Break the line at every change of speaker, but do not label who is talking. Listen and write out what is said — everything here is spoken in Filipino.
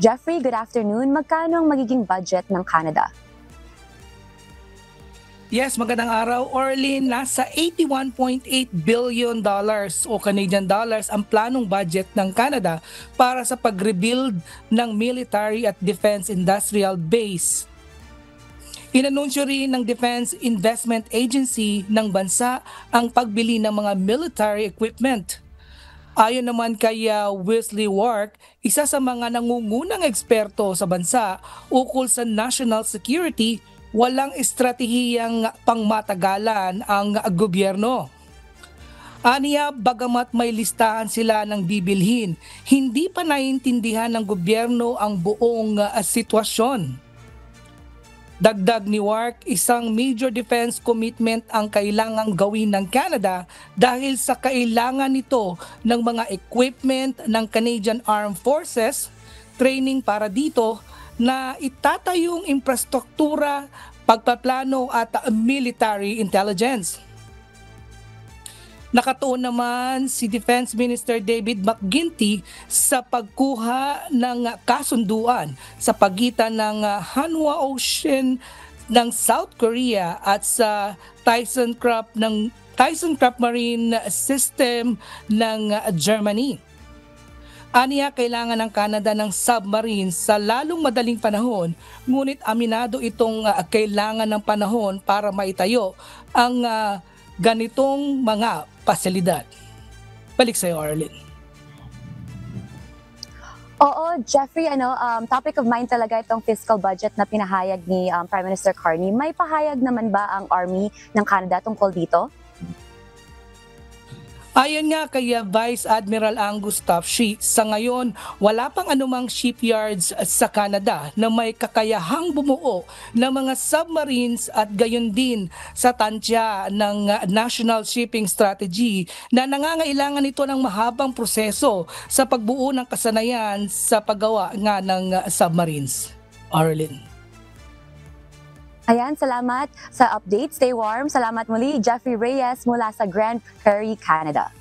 Jeffrey, good afternoon. Magkano ang magiging budget ng Canada?
Yes, magandang araw. Orlin, nasa $81.8 billion o Canadian dollars ang planong budget ng Canada para sa pag-rebuild ng military at defense industrial base. Inanunsyo rin ng Defense Investment Agency ng bansa ang pagbili ng mga military equipment. Ayon naman kay Wesley Wark, isa sa mga nangungunang eksperto sa bansa ukol sa national security, walang estratehiyang pangmatagalan ang gobyerno. Aniya, bagamat may listahan sila ng bibilhin, hindi pa naiintindihan ng gobyerno ang buong sitwasyon. Dagdag ni Wark, isang major defense commitment ang kailangang gawin ng Canada dahil sa kailangan nito ng mga equipment ng Canadian Armed Forces, training para dito, na itatayong infrastruktura, pagpaplano at military intelligence. Nakatuon naman si Defense Minister David McGuinty sa pagkuha ng kasunduan sa pagitan ng Hanwha Ocean ng South Korea at sa ThyssenKrupp Marine System ng Germany. Aniya, kailangan ng Canada ng submarines sa lalong madaling panahon, ngunit aminado itong kailangan ng panahon para maitayo ang ganitong mga pasilidad. Balik sa'yo, Arlene.
Oo, Jeffrey, topic of mind talaga itong fiscal budget na pinahayag ni Prime Minister Carney. May pahayag naman ba ang Army ng Canada tungkol dito?
Ayon nga kay Vice Admiral Angus Tufshi, sa ngayon wala pang anumang shipyards sa Canada na may kakayahang bumuo ng mga submarines at gayon din sa tansya ng National Shipping Strategy na nangangailangan ito ng mahabang proseso sa pagbuo ng kasanayan sa paggawa nga ng submarines. Arlene.
Ayan, salamat sa update. Stay warm. Salamat muli, Jeffrey Reyes mula sa Grand Prairie, Canada.